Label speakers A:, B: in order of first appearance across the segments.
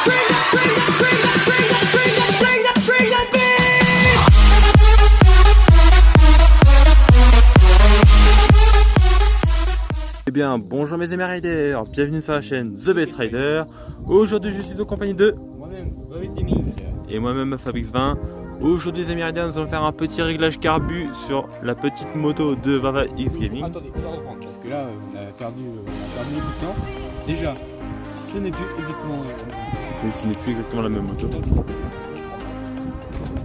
A: Eh bien, bonjour mes amis riders, bienvenue sur la chaîne The Best Rider. Aujourd'hui, je suis en compagnie de
B: moi-même, Fabrice Gaming.
A: Et moi-même, Fabrice20. Aujourd'hui, les amis riders, nous allons faire un petit réglage carbu sur la petite moto de Vava X Gaming.
B: Attendez, on va reprendre parce que là, on a perdu beaucoup de temps. Déjà, ce n'est plus exactement.
A: Mais ce n'est plus exactement la même moto.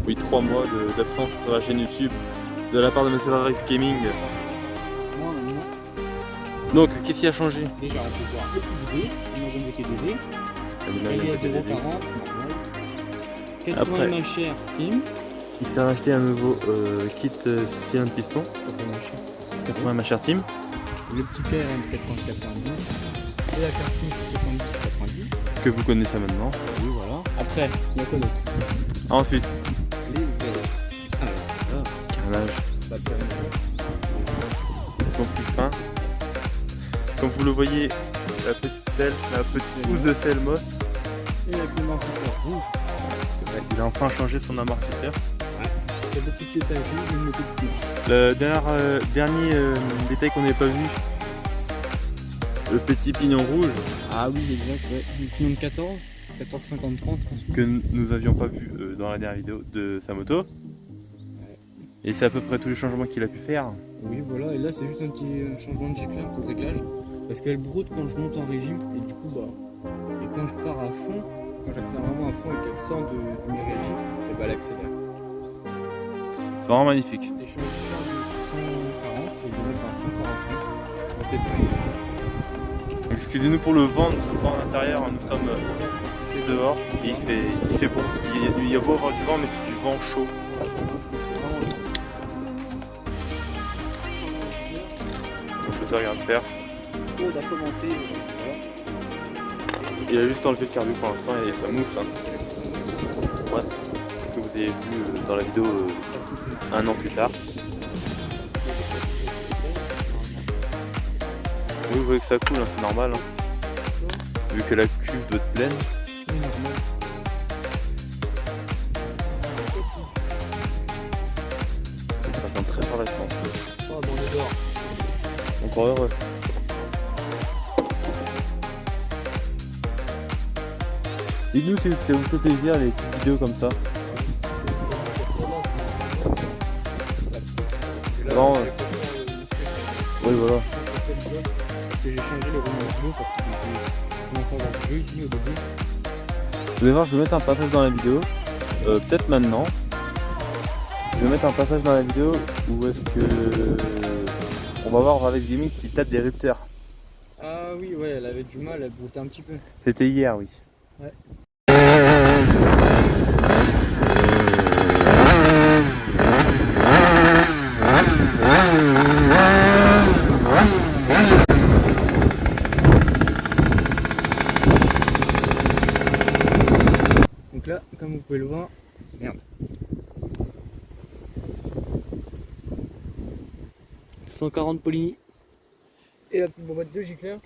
A: Oui, 3 mois d'absence sur la chaîne YouTube de la part de Monsieur Vava X Gaming. Donc, qu'est-ce qui a changé?
B: Déjà, on peut voir le PDD, on a remis PDD. Il est à 0,40, normal. 80 machères film.
A: Il s'est racheté un nouveau kit cylindre piston. 80 machères team.
B: Le petit PRM 8090. Et la cartouche 7090.
A: Que vous connaissez maintenant.
B: Oui, voilà. Après, il y a quoi d'autre?
A: Ensuite,
B: les ailes. Alors,
A: carrelage.
B: ça permet.
A: Ils sont plus fins. Comme vous le voyez, la petite selle, la petite housse de selle Most.
B: Et avec l'amortisseur rouge.
A: Il a enfin changé son amortisseur.
B: Ouais, il y a beaucoup de détails rouges, mais une moto de plus.
A: Le dernier détail qu'on n'avait pas vu, le petit pignon rouge.
B: Ah oui, exact, ouais. Le pignon de 14,50-30.
A: Que nous n'avions pas vu dans la dernière vidéo de sa moto.
B: Ouais.
A: Et c'est à peu près tous les changements qu'il a pu faire.
B: Oui, voilà, et là c'est juste un petit changement de gicleur pour le réglage. Parce qu'elle broute quand je monte en régime, et du coup, et quand je pars à fond, quand j'accélère vraiment à fond et qu'elle sort de mes régimes, et elle accélère.
A: C'est vraiment magnifique.
B: Et je suis en de 140 et je vais mettre à 145 montée de 5.
A: Excusez-nous pour le vent, nous sommes pas en intérieur, nous sommes dehors et il fait beau. Il y a beau avoir du vent, mais c'est du vent chaud. Le shooter vient de faire.
B: On a commencé, voilà.
A: Il a juste enlevé le carbu pour l'instant et ça mousse. Hein. Ouais. Que vous avez vu dans la vidéo un an plus tard. Oui, vous voyez que ça coule, hein, c'est normal. Hein. Vu que la cuve doit être pleine.
B: Oui, normal.
A: Ça sent très intéressant.
B: Oh, bon, on est dehors.
A: Encore heureux. Dites-nous si ça vous fait plaisir les petites vidéos comme ça. C'est vraiment... Oui, voilà.
B: J'ai changé le roulement bleu parce que j'ai commencé à avoir du jeu ici au début.
A: Vous allez voir, je vais mettre un passage dans la vidéo. Peut-être maintenant. Je vais mettre un passage dans la vidéo où est-ce que... On va voir Vava X Gaming qui tape des rupteurs.
B: Ah oui, ouais, elle avait du mal, elle broutait un petit peu.
A: C'était hier, oui.
B: Ouais. Donc là, comme vous pouvez le voir, merde. 140 Poligny. Et la petite boîte de gicleur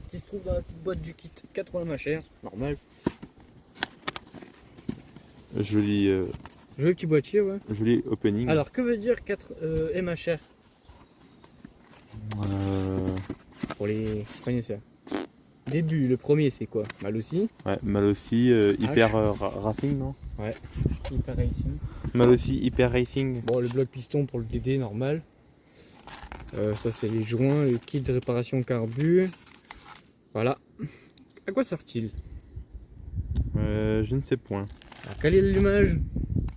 B: qui se trouve dans la petite boîte du kit 80 machères, normal.
A: Joli
B: Joli petit boîtier, ouais.
A: joli opening.
B: Alors, que veut dire 4 MHR pour les connaisseurs? Début, le premier c'est quoi? Mal aussi.
A: Ouais, mal aussi, hyper racing, non?
B: Ouais, hyper racing.
A: Mal aussi, hyper racing.
B: Bon, le bloc piston pour le DD normal. Ça c'est les joints, le kit de réparation carbu. Voilà. À quoi sert-il?
A: Je ne sais point.
B: À caler l'allumage.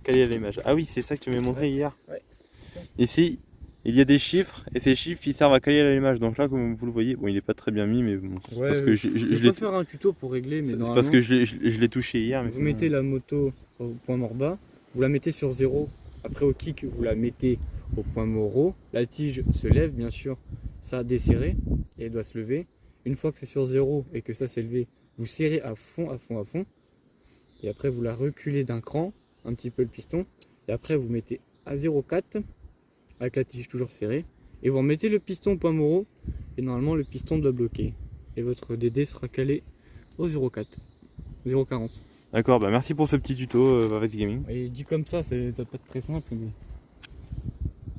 A: Quelle est l'image? Ah oui, c'est ça que tu m'as montré hier.
B: Ouais, c'est ça.
A: Ici, il y a des chiffres et ces chiffres ils servent à caler l'allumage. Donc là, comme vous le voyez, bon, il n'est pas très bien mis, mais bon, c'est
B: Ouais,
A: parce que je
B: je
A: l'ai.
B: peux faire un tuto pour régler, mais
A: C'est
B: normalement,
A: parce que je l'ai touché hier. Mais
B: vous mettez la moto au point mort bas, vous la mettez sur 0. Après au kick, vous la mettez au point mort haut. La tige se lève, bien sûr, ça a desserré et elle doit se lever. Une fois que c'est sur 0 et que ça s'est levé, vous serrez à fond, à fond, à fond. Et après, vous la reculez d'un cran, un petit peu le piston. Et après, vous mettez à 0,4 avec la tige toujours serrée. Et vous remettez le piston au point mort haut. Et normalement, le piston doit bloquer. Et votre DD sera calé au 0,4. 0,40.
A: D'accord, bah merci pour ce petit tuto Varese Gaming.
B: Et dit comme ça, ça doit pas être très simple, mais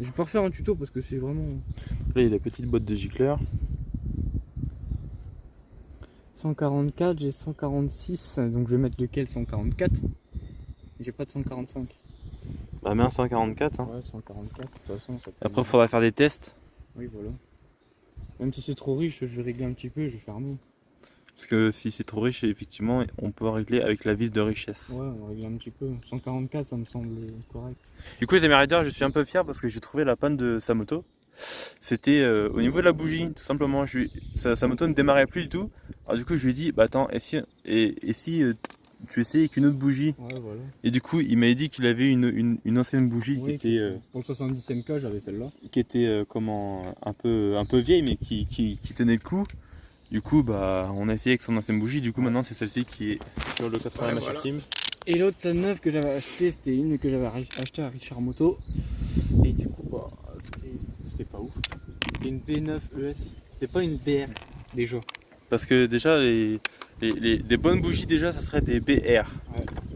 B: je vais pas refaire un tuto parce que c'est vraiment.
A: Là il y a la petite boîte de gicleurs.
B: 144, j'ai 146, donc je vais mettre lequel 144. J'ai pas de 145.
A: Bah mets un 144 hein.
B: Ouais, 144, de toute façon. Ça peut-
A: Après faudra faire des tests.
B: Oui, voilà. Même si c'est trop riche, je vais régler un petit peu, je vais fermer.
A: Parce que si c'est trop riche, effectivement, on peut régler avec la vis de richesse.
B: Ouais, on va régler un petit peu. 144, ça me semble correct.
A: Du coup les amis riders, je suis un peu fier parce que j'ai trouvé la panne de sa moto. C'était au niveau de la bougie, tout simplement. Sa moto ne démarrait plus du tout. Alors du coup je lui ai dit, bah attends, et si tu essayais avec une autre bougie?
B: Ouais, voilà.
A: Et du coup il m'avait dit qu'il avait une ancienne bougie
B: Oui,
A: qui était,
B: pour le 70e j'avais celle-là.
A: un peu vieille mais qui tenait le coup. Du coup bah on a essayé avec son ancienne bougie. Du coup maintenant c'est celle-ci qui est sur le 80
B: Ouais, voilà.
A: Team.
B: Et l'autre neuve que j'avais acheté, c'était une que j'avais acheté à Richard Moto. Et du coup, bah, c'était pas ouf. C'était une B9 ES. C'était pas une BR déjà.
A: Parce que déjà des bonnes bougies déjà ça serait des BR.
B: Ouais.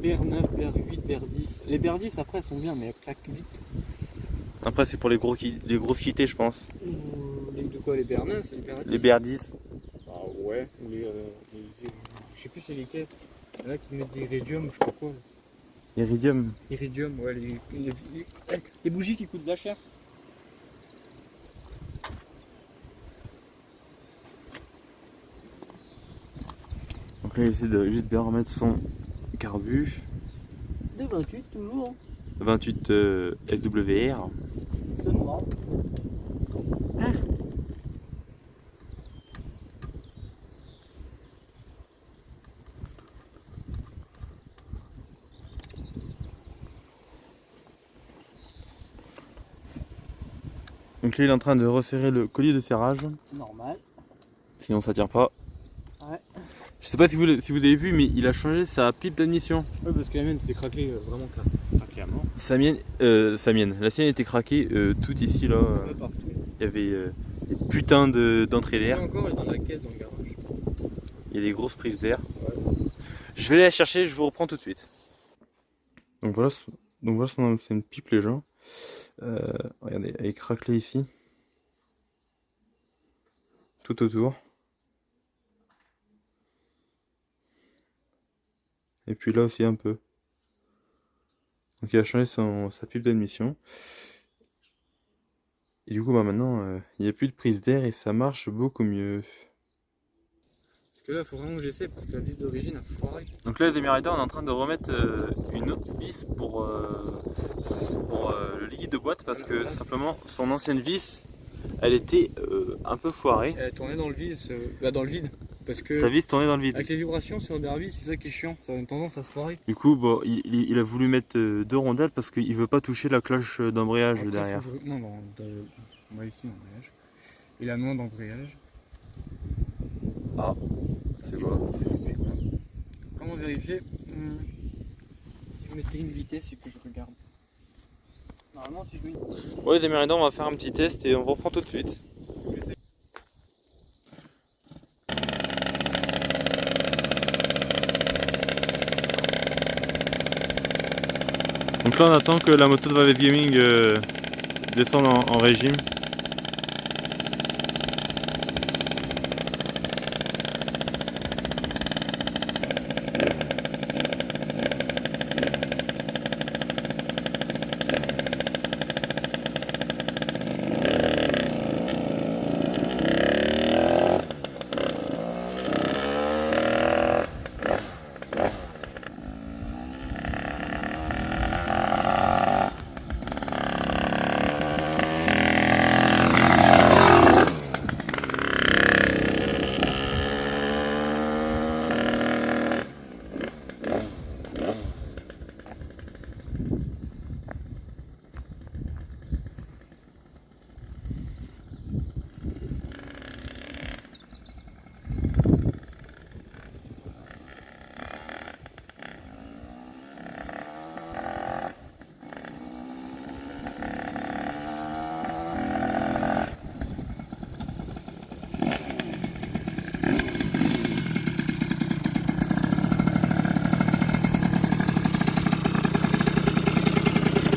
B: BR9, BR8, BR10. Les BR10 après elles sont bien, mais elles claquent vite.
A: Après c'est pour les grosses quittées je pense.
B: Les de quoi? Les BR9?
A: Les BR10.
B: Ah ouais. Je sais plus c'est lesquels. Là qui mettent des iridium, je sais pas quoi. Là.
A: Iridium.
B: Iridium, ouais, les bougies qui coûtent de la chair.
A: Donc là il essaie de juste bien remettre son carbu.
B: De 28 toujours.
A: 28 SWR.
B: Seulement.
A: Donc là il est en train de resserrer le collier de serrage.
B: Normal.
A: Sinon ça tient pas.
B: Ouais.
A: Je sais pas si vous avez vu mais il a changé sa pipe d'admission.
B: Ouais, parce que la mienne était craquée vraiment craquée à mort.
A: Sa mienne. La sienne était craquée tout ici là.
B: Ouais, partout.
A: Il y avait des putains d'entrées
B: Et
A: d'air.
B: encore, elle est dans la caisse dans le garage.
A: Il y a des grosses prises d'air.
B: Ouais.
A: Je vais aller la chercher, je vous reprends tout de suite. Donc voilà son ancienne pipe les gens. Regardez, elle est craquelée ici. Tout autour. Et puis là aussi un peu. Donc il a changé sa pipe d'admission. Et du coup bah maintenant il n'y a plus de prise d'air et ça marche beaucoup mieux.
B: Parce que là, il faut vraiment que j'essaie parce que la vis d'origine a foiré.
A: Donc là les amis riders, on est en train de remettre une autre vis pour le liquide de boîte parce que tout simplement son ancienne vis elle était un peu foirée.
B: Elle tournait dans le vide, dans le vide. Parce que
A: Sa vis tournait dans le vide.
B: avec les vibrations sur le derby, c'est ça qui est chiant. Ça a une tendance à se foirer.
A: Du coup bon, il a voulu mettre deux rondelles parce qu'il veut pas toucher la cloche d'embrayage
B: Après,
A: derrière.
B: Non, on va ici l'embrayage. Et la noix d'embrayage.
A: Ah, c'est quoi?
B: Comment vérifier si je mettais une vitesse et que je regarde. Normalement, si je mets.
A: Ouais les amis riders, on va faire un petit test et on reprend tout de suite. Donc là on attend que la moto de Varese Gaming descende en régime.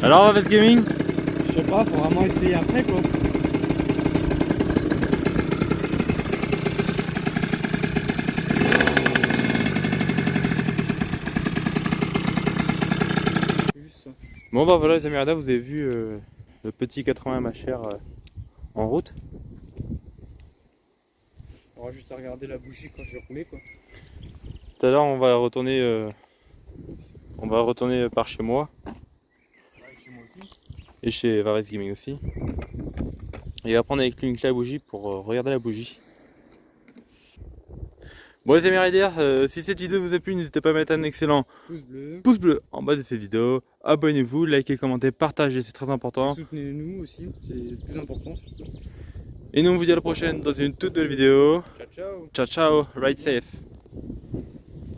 A: Alors Varese Gaming?
B: Je sais pas, faut vraiment essayer après quoi.
A: Bon bah voilà les amis, vous avez vu le petit 80 MHR en route.
B: On aura juste à regarder la bougie quand je vais rouler quoi.
A: Tout à l'heure on va retourner par chez moi.
B: Ouais, chez moi aussi.
A: Et chez Varese Gaming aussi. Et on va prendre avec lui une clé à bougie pour regarder la bougie. Bon les amis riders, si cette vidéo vous a plu, n'hésitez pas à mettre un excellent pouce bleu en bas de cette vidéo. Abonnez-vous, likez, commentez, partagez, c'est très important.
B: Soutenez-nous aussi, c'est le plus important surtout.
A: Et nous on vous dit à la prochaine dans une toute nouvelle vidéo.
B: Ciao ciao.
A: Ciao ciao, ride safe.